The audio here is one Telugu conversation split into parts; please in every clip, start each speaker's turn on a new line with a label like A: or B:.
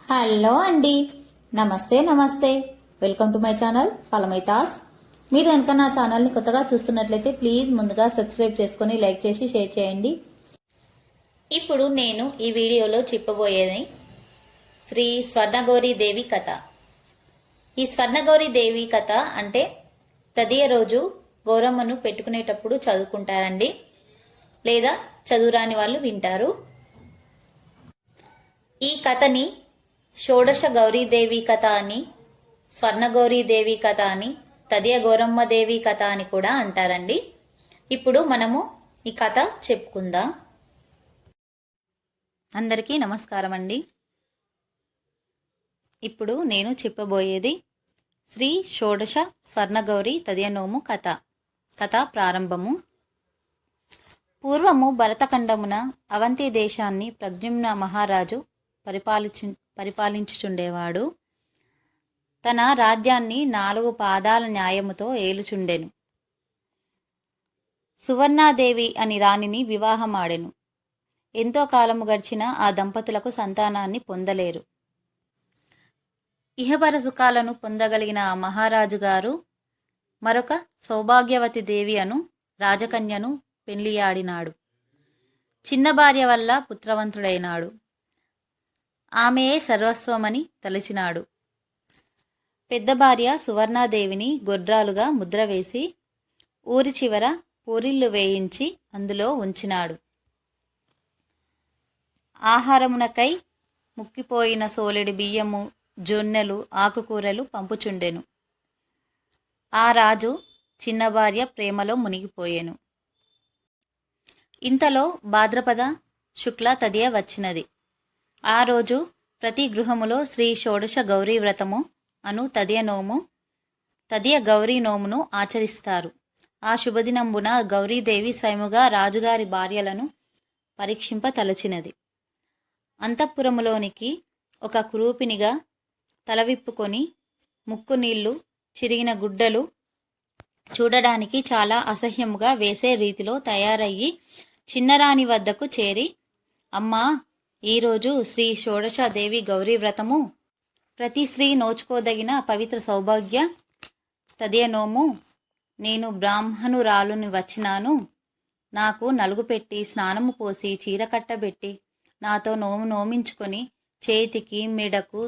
A: హలో అండి, నమస్తే నమస్తే. Welcome to my channel follow my thoughts. మీరు కనుక నా ఛానల్ని కొత్తగా చూస్తున్నట్లయితే ప్లీజ్ ముందుగా సబ్స్క్రైబ్ చేసుకుని లైక్ చేసి షేర్ చేయండి. ఇప్పుడు నేను ఈ వీడియోలో చెప్పబోయేది శ్రీ స్వర్ణగౌరీ దేవి కథ. ఈ స్వర్ణగౌరీ దేవి కథ అంటే తదియ రోజు గౌరమ్మను పెట్టుకునేటప్పుడు చదువుకుంటారండి, లేదా చదువురాని వాళ్ళు వింటారు. ఈ కథని షోడశ గౌరీదేవి కథ అని, స్వర్ణగౌరీదేవి కథ అని, తదియ గౌరమ్మ దేవి కథ అని కూడా అంటారండి. ఇప్పుడు మనము ఈ కథ చెప్పుకుందాం. అందరికీ నమస్కారం అండి. ఇప్పుడు నేను చెప్పబోయేది శ్రీ షోడశ స్వర్ణగౌరి తదియ నోము కథ. కథ ప్రారంభము. పూర్వము భరతఖండమున అవంతి దేశాన్ని ప్రద్యుమ్న మహారాజు పరిపాలించుచుండేవాడు. తన రాజ్యాన్ని 4 పాదాల న్యాయముతో ఏలుచుండెను. సువర్ణాదేవి అని రాణిని వివాహమాడెను. ఎంతో కాలము గడిచిన ఆ దంపతులకు సంతానాన్ని పొందలేరు. ఇహపర సుఖాలను పొందగలిగిన ఆ మహారాజు గారు మరొక సౌభాగ్యవతి దేవి అను రాజకన్యను పెళ్లియాడినాడు. చిన్న భార్య వల్ల పుత్రవంతుడైనాడు. ఆమెయే సర్వస్వమని తలచినాడు. పెద్ద భార్య సువర్ణాదేవిని గొడ్రాలుగా ముద్ర వేసి ఊరి చివర పూరిల్లు వేయించి అందులో ఉంచినాడు. ఆహారమునకై ముక్కిపోయిన సోలెడి బియ్యము, జొన్నెలు, ఆకుకూరలు పంపుచుండెను. ఆ రాజు చిన్న భార్య ప్రేమలో మునిగిపోయెను. ఇంతలో భాద్రపద శుక్ల తదియ వచ్చినది. ఆ రోజు ప్రతి గృహములో శ్రీ షోడశ గౌరీ వ్రతము అను తదియ గౌరీ నోమును ఆచరిస్తారు. ఆ శుభదినంబున గౌరీదేవి స్వయముగా రాజుగారి భార్యలను పరీక్షింప తలచినది. అంతఃపురములోనికి ఒక కురూపినిగా తలవిప్పుకొని ముక్కు నీళ్లు, చిరిగిన గుడ్డలు చూడడానికి చాలా అసహ్యముగా వేసే రీతిలో తయారయ్యి చిన్నరాణి వద్దకు చేరి, అమ్మా, ఈరోజు శ్రీ షోడశ దేవి గౌరీ వ్రతము, ప్రతి స్త్రీ నోచుకోదగిన పవిత్ర సౌభాగ్య తదియ నోము. నేను బ్రాహ్మణురాలుని వచ్చినాను. నాకు నలుగు పెట్టి స్నానము పోసి చీర కట్టబెట్టి నాతో నోము నోమించుకొని చేతికి మెడకు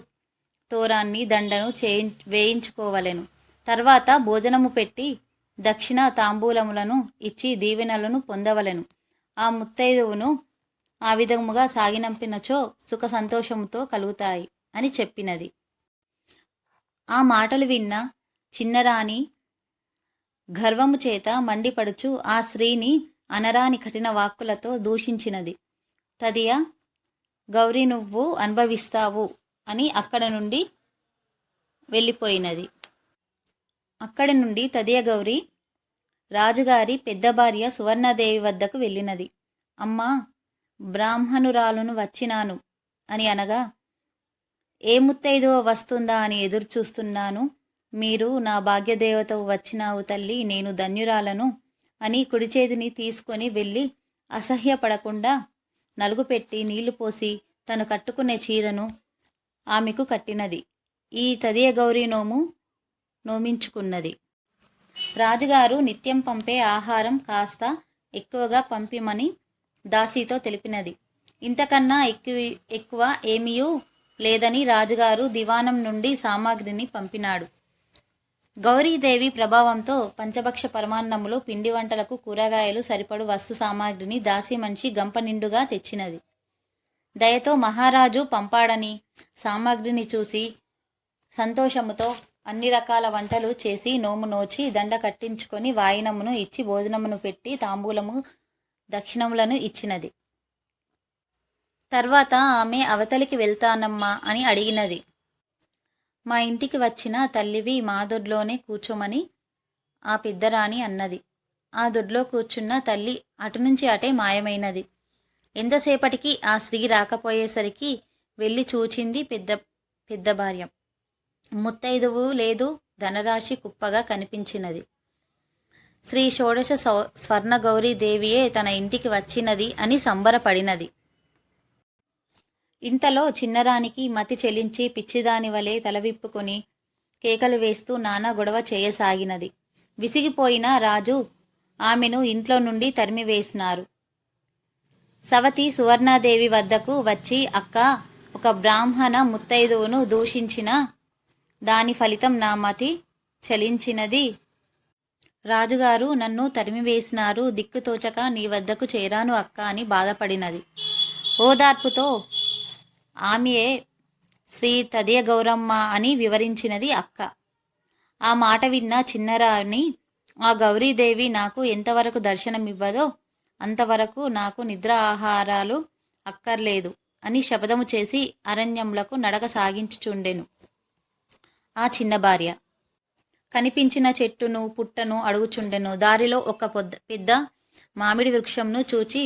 A: తోరాన్ని దండను వేయించుకోవలెను. తర్వాత భోజనము పెట్టి దక్షిణ తాంబూలములను ఇచ్చి దీవెనలను పొందవలెను. ఆ ముత్తైదువును ఆ విధముగా సాగినంపినచో సుఖ సంతోషముతో కలుగుతాయి అని చెప్పినది. ఆ మాటలు విన్న చిన్నరాణి గర్వము చేత మండిపడుచు ఆ స్త్రీని అనరాని కఠిన వాక్కులతో దూషించినది. తదియ, గౌరీ నువ్వు అనుభవిస్తావు అని అక్కడ నుండి వెళ్ళిపోయినది. అక్కడి నుండి తదియ గౌరీ రాజుగారి పెద్ద భార్య సువర్ణదేవి వద్దకు వెళ్ళినది. అమ్మా, బ్రాహ్మణురాలును వచ్చినాను అని అనగా, ఏ ముత్తైదువ వస్తుందా అని ఎదురు చూస్తున్నాను. మీరు నా భాగ్యదేవతవు వచ్చినావు తల్లి, నేను ధన్యురాలను అని కుడి చేతిని తీసుకొని వెళ్ళి అసహ్యపడకుండా నలుగు పెట్టి నీళ్లు పోసి తను కట్టుకునే చీరను ఆమెకు కట్టినది. ఈ తదియ గౌరీ నోము నోమించుకున్నది. రాజుగారు నిత్యం పంపే ఆహారం కాస్త ఎక్కువగా పంపిమని దాసీతో తెలిపినది. ఇంతకన్నా ఎక్కువ ఏమీయూ లేదని రాజుగారు దివానం నుండి సామాగ్రిని పంపినాడు. గౌరీదేవి ప్రభావంతో పంచభక్ష పరమాన్నములు, పిండి వంటలకు కూరగాయలు, సరిపడు వస్తు సామాగ్రిని దాసీ మనిషి గంప నిండుగా తెచ్చినది. దయతో మహారాజు పంపాడని సామాగ్రిని చూసి సంతోషముతో అన్ని రకాల వంటలు చేసి నోము నోచి దండ కట్టించుకొని వాయినమును ఇచ్చి భోజనమును పెట్టి తాంబూలము దక్షిణములను ఇచ్చినది. తర్వాత ఆమె అవతలికి వెళ్తానమ్మా అని అడిగినది. మా ఇంటికి వచ్చిన తల్లివి మా దొడ్లోనే కూర్చోమని ఆ పెద్దరాణి అన్నది. ఆ దొడ్లో కూర్చున్న తల్లి అటునుంచి అటే మాయమైనది. ఎంతసేపటికి ఆ స్త్రీ రాకపోయేసరికి వెళ్ళి చూచింది పెద్ద భార్య. ముత్తైదువు లేదు, ధనరాశి కుప్పగా కనిపించినది. శ్రీ షోడశ స్వర్ణగౌరీ దేవియే తన ఇంటికి వచ్చినది అని సంబరపడినది. ఇంతలో చిన్నరానికి మతి చెలించి పిచ్చిదాని వలె తలవిప్పుకొని కేకలు వేస్తూ నానా గొడవ చేయసాగినది. విసిగిపోయిన రాజు ఆమెను ఇంట్లో నుండి తరిమివేసినారు. సవతి సువర్ణాదేవి వద్దకు వచ్చి, అక్కా, ఒక బ్రాహ్మణ ముత్తైదువును దూషించిన దాని ఫలితం నా మతి చలించినది. రాజుగారు నన్ను తరిమివేసినారు. దిక్కుతోచక నీ వద్దకు చేరాను అక్క అని బాధపడినది. ఓదార్పుతో ఆమెయే శ్రీ తదియ గౌరమ్మ అని వివరించినది అక్క. ఆ మాట విన్న చిన్నరాణి, ఆ గౌరీదేవి నాకు ఎంతవరకు దర్శనమివ్వదో అంతవరకు నాకు నిద్ర ఆహారాలు అక్కర్లేదు అని శపథము చేసి అరణ్యములకు నడక సాగించుచుండెను ఆ చిన్న భార్య. కనిపించిన చెట్టును పుట్టను అడుగుచుండెను. దారిలో ఒక పెద్ద మామిడి వృక్షంను చూచి,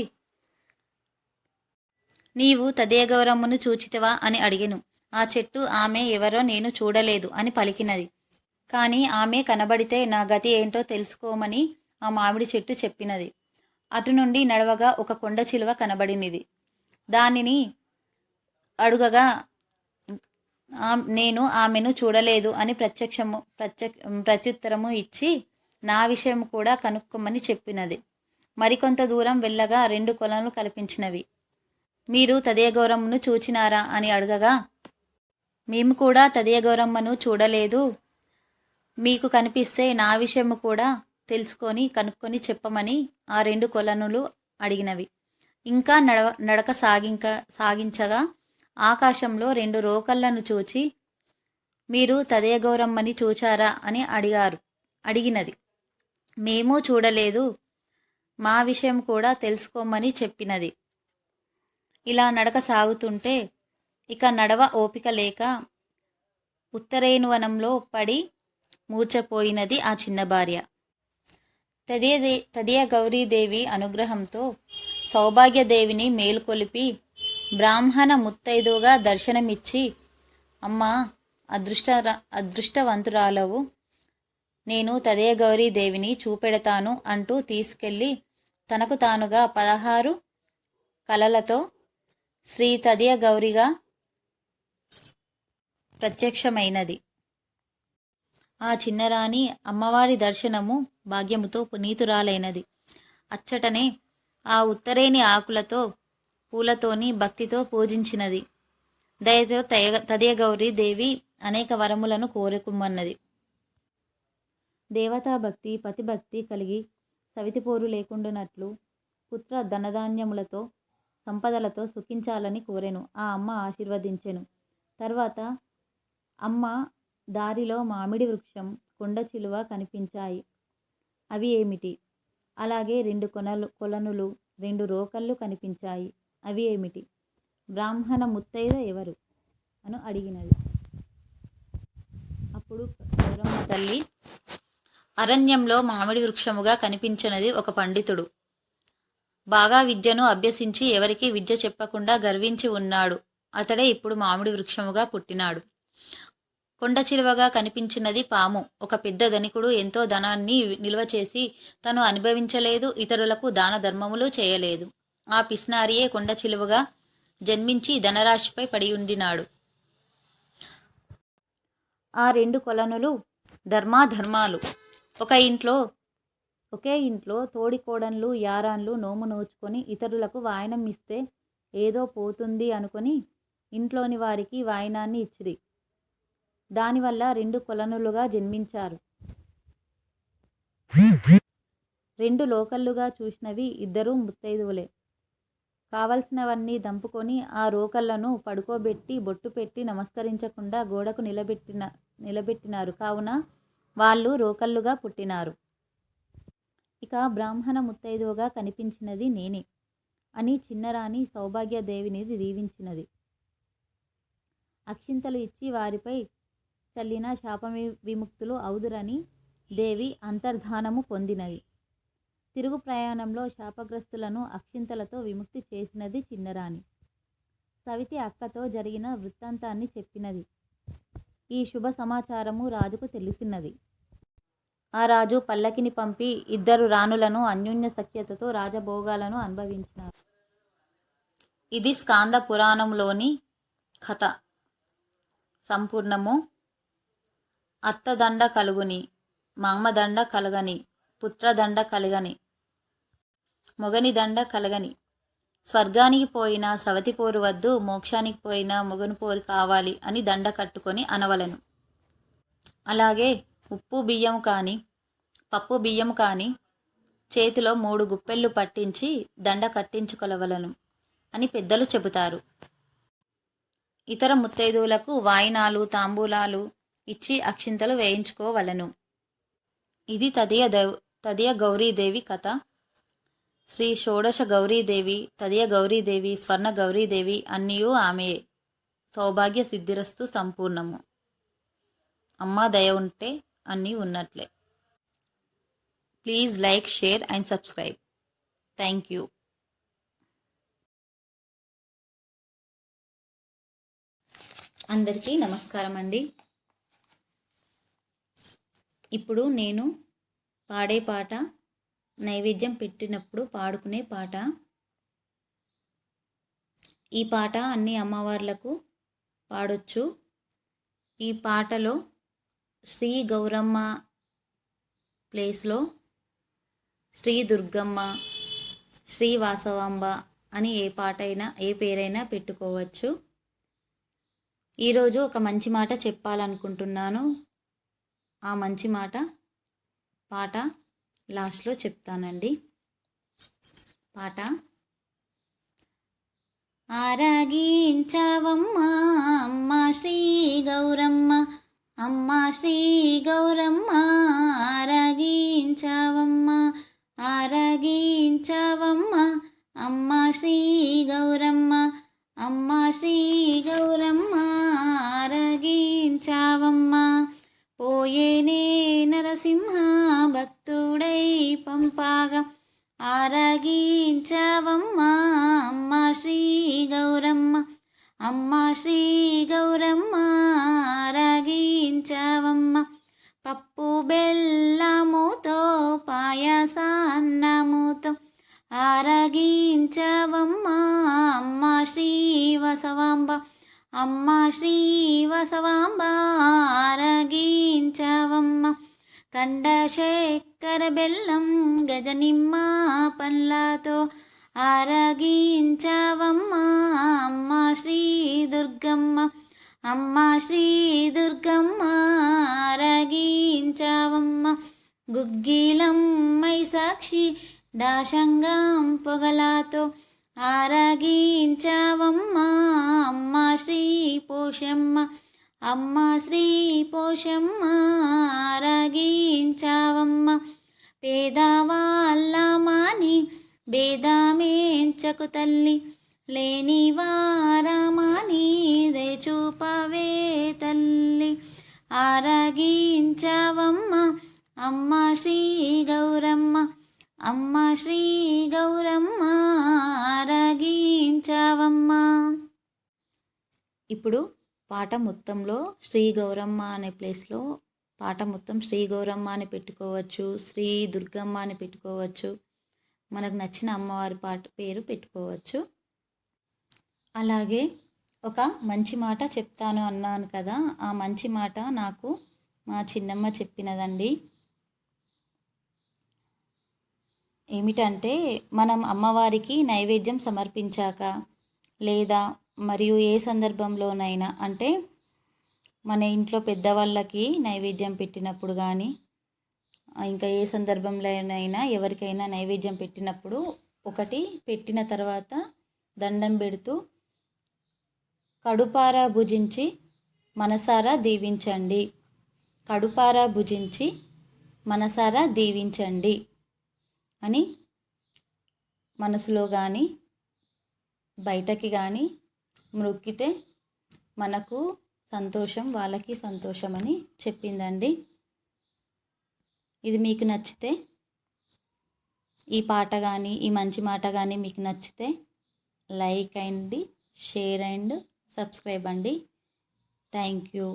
A: నీవు తదియ గౌరమ్మను చూచితివా అని అడిగెను. ఆ చెట్టు ఆమె ఎవరో నేను చూడలేదు అని పలికినది. కాని ఆమె కనబడితే నా గతి ఏంటో తెలుసుకోమని ఆ మామిడి చెట్టు చెప్పినది. అటు నుండి నడవగా ఒక కొండ చిలువ కనబడినది. దానిని అడుగగా నేను ఆమెను చూడలేదు అని ప్రత్యుత్తరము ఇచ్చి నా విషయం కూడా కనుక్కోమని చెప్పినది. మరికొంత దూరం వెళ్ళగా 2 కొలనులు కల్పించినవి. మీరు తదియ గౌరమ్మను చూచినారా అని అడగగా, మేము కూడా తదియ గౌరమ్మను చూడలేదు, మీకు కనిపిస్తే నా విషయము కూడా తెలుసుకొని కనుక్కొని చెప్పమని ఆ 2 కొలనులు అడిగినవి. ఇంకా నడక సాగించగా ఆకాశంలో 2 రోకళ్లను చూచి, మీరు తదియ గౌరమ్మని చూచారా అని అడిగినది. మేము చూడలేదు, మా విషయం కూడా తెలుసుకోమని చెప్పినది. ఇలా నడక సాగుతుంటే ఇక నడవ ఓపిక లేక ఉత్తరేణువనంలో పడి మూర్చపోయినది ఆ చిన్న భార్య. తదియ గౌరీదేవి అనుగ్రహంతో సౌభాగ్యదేవిని మేలుకొలిపి బ్రాహ్మణ ముత్తైదుగా దర్శనమిచ్చి, అమ్మా, అదృష్టవంతురాలవు, నేను తదియ గౌరీదేవిని చూపెడతాను అంటూ తీసుకెళ్ళి తనకు తానుగా 16 కలలతో శ్రీ తదియ గౌరిగా ప్రత్యక్షమైనది. ఆ చిన్నరాణి అమ్మవారి దర్శనము భాగ్యముతో పునీతురాలైనది. అచ్చటనే ఆ ఉత్తరేణి ఆకులతో పూలతోని భక్తితో పూజించినది. దయతో తదియ గౌరీ దేవి అనేక వరములను కోరుకుమన్నది. దేవతా భక్తి పతిభక్తి కలిగి సవితిపోరు లేకుండానట్లు పుత్ర ధనధాన్యములతో సంపదలతో సుఖించాలని కోరెను. ఆ అమ్మ ఆశీర్వదించెను. తర్వాత అమ్మ దారిలో మామిడి వృక్షం, కొండ చిలువ కనిపించాయి. అవి ఏమిటి? అలాగే 2 కొలనులు, 2 రోకళ్ళు కనిపించాయి. అవి ఏమిటి? బ్రాహ్మణ ముత్తైద ఎవరు అని అడిగినది. అప్పుడు గౌరమ్మ తల్లి, అరణ్యంలో మామిడి వృక్షముగా కనిపించినది ఒక పండితుడు. బాగా విద్యను అభ్యసించి ఎవరికి విద్య చెప్పకుండా గర్వించి ఉన్నాడు. అతడే ఇప్పుడు మామిడి వృక్షముగా పుట్టినాడు. కొండ చిలువగా కనిపించినది పాము. ఒక పెద్ద ధనికుడు ఎంతో ధనాన్ని నిల్వ చేసి తను అనుభవించలేదు, ఇతరులకు దాన ధర్మములు చేయలేదు. ఆ పిస్నారియే కొండ చిలువగా జన్మించి ధనరాశిపై పడి ఉండినాడు. ఆ 2 కొలనులు ధర్మాధర్మాలు. ఒకే ఇంట్లో తోడికోడన్లు యారాన్లు నోము నోచుకొని ఇతరులకు వాయనం ఇస్తే ఏదో పోతుంది అనుకొని ఇంట్లోని వారికి వాయనాన్ని ఇచ్చిరి. దానివల్ల 2 కొలనులుగా జన్మించారు. 2 లోకళ్ళుగా చూసినవి 2 ముత్తైదువులే. కావలసినవన్నీ దంపుకొని ఆ రోకళ్లను పడుకోబెట్టి బొట్టు పెట్టి నమస్కరించకుండా గోడకు నిలబెట్టినారు. కావున వాళ్ళు రోకళ్ళుగా పుట్టినారు. ఇక బ్రాహ్మణ ముత్తైదువుగా కనిపించినది నేనే అని చిన్నరాణి సౌభాగ్యదేవిని దీవించినది. అక్షింతలు ఇచ్చి వారిపై చల్లిన శాప విముక్తులు అవుదురని దేవి అంతర్ధానము పొందినది. తిరుగు ప్రయాణంలో శాపగ్రస్తులను అక్షింతలతో విముక్తి చేసినది చిన్నరాణి. సవితి అక్కతో జరిగిన వృత్తాంతాన్ని చెప్పినది. ఈ శుభ సమాచారము రాజుకు తెలిసినది. ఆ రాజు పల్లకిని పంపి 2 రాణులను అన్యోన్య సఖ్యతతో రాజభోగాలను అనుభవించినారు. ఇది స్కాంద పురాణంలోని కథ సంపూర్ణము. అత్తదండ కలుగుని, మామదండ కలగని, పుత్రదండ కలగని, మొగని దండ కలగని, స్వర్గానికి పోయినా సవతి పోరు వద్దు, మోక్షానికి పోయినా మొగను పోరు కావాలి అని దండ కట్టుకొని అనవలను. అలాగే ఉప్పు బియ్యం కానీ పప్పు బియ్యం కానీ చేతిలో 3 గుప్పెళ్ళు పట్టించి దండ కట్టించుకొలవలను అని పెద్దలు చెబుతారు. ఇతర ముత్తైదువులకు వాయినాలు తాంబూలాలు ఇచ్చి అక్షింతలు వేయించుకోవలను. ఇది తదియ గౌరీదేవి కథ. శ్రీ షోడశ గౌరీదేవి, తదియ గౌరీదేవి, స్వర్ణ గౌరీదేవి అన్నీయూ ఆమెయే. సౌభాగ్య సిద్ధిరస్తు సంపూర్ణము. అమ్మ దయ ఉంటే అన్నీ ఉన్నట్లే. Please like, share and subscribe. Thank you. అందరికీ నమస్కారం అండి. ఇప్పుడు నేను పాడే పాట, నైవేద్యం పెట్టినప్పుడు పాడుకునే పాట. ఈ పాట అన్ని అమ్మవార్లకు పాడొచ్చు. ఈ పాటలో శ్రీ గౌరమ్మ ప్లేస్లో శ్రీ దుర్గమ్మ, శ్రీ వాసవాంబ అని ఏ పేరైనా పెట్టుకోవచ్చు. ఈరోజు ఒక మంచి మాట చెప్పాలనుకుంటున్నాను. ఆ మంచి మాట పాట లాస్ట్లో చెప్తానండి. పాట. ఆరాగించవమ్మ అమ్మ శ్రీ గౌరమ్మ, అమ్మ శ్రీ గౌరమ్మ, ఆరాగించవమ్మ, ఆరాగించవమ్మ అమ్మ శ్రీ గౌరమ్మ, అమ్మ శ్రీ గౌరమ్మ, ఆరాగించవమ్మ. పోయేనే నరసింహ భక్తుడై పంపాగా, ఆరాగించవమ్మ అమ్మ శ్రీ గౌరమ్మ, అమ్మ శ్రీ గౌరమ్మ, ఆరాగించవమ్మ. పప్పు బెల్లముతో పాయసాన్నముతో ఆరాగించవమ్మ అమ్మ శ్రీ వసవాంబ, అమ్మ శ్రీ వసవాంబ, ఆరాగించవమ్మ. కండ చక్కెర బెల్లం గజనిమ్మ పండ్లతో ఆరాగించవమ్మ అమ్మ శ్రీ దుర్గమ్మ, అమ్మ శ్రీ దుర్గమ్మ, ఆరాగించవమ్మ. గుగ్గిలమ్మై సాక్షి దాశంగం పొగలతో ఆరాగించవమ్మ అమ్మ శ్రీ పోషమ్మ, అమ్మ శ్రీ పోషమ్మ, ఆరాగించవమ్మ. పేదవాళ్ళ మాని భేదమేంచకు తల్లి, లేని వారమాని దయచూపవే తల్లి, ఆరాగించవమ్మ అమ్మ శ్రీ గౌరమ్మ, అమ్మ శ్రీ గౌరమ్మ, ఆరాగించవమ్మ. ఇప్పుడు పాట మొత్తంలో శ్రీ గౌరమ్మ అనే ప్లేస్లో పాట మొత్తం శ్రీ గౌరమ్మ అని పెట్టుకోవచ్చు, శ్రీ దుర్గమ్మ అని పెట్టుకోవచ్చు, మనకు నచ్చిన అమ్మవారి పాట పేరు పెట్టుకోవచ్చు. అలాగే ఒక మంచి మాట చెప్తాను అన్నాను కదా, ఆ మంచి మాట నాకు మా చిన్నమ్మ చెప్పినదండి. ఏమిటంటే, మనం అమ్మవారికి నైవేద్యం సమర్పించాక లేదా మరియు ఏ సందర్భంలోనైనా, అంటే మన ఇంట్లో పెద్దవాళ్ళకి నైవేద్యం పెట్టినప్పుడు కానీ ఇంకా ఏ సందర్భంలోనైనా ఎవరికైనా నైవేద్యం పెట్టినప్పుడు ఒకటి పెట్టిన తర్వాత దండం పెడుతూ కడుపారా భుజించి మనసారా దీవించండి, కడుపారా భుజించి మనసారా దీవించండి అని మనసులో కానీ బయటకి కానీ మొక్కితే మనకు సంతోషం, వాళ్ళకి సంతోషం అని చెప్పిందండి. ఇది మీకు నచ్చితే, ఈ పాట కానీ ఈ మంచి మాట కానీ మీకు నచ్చితే లైక్ అండి, షేర్ అండ్ సబ్స్క్రైబ్ అండి. Thank you.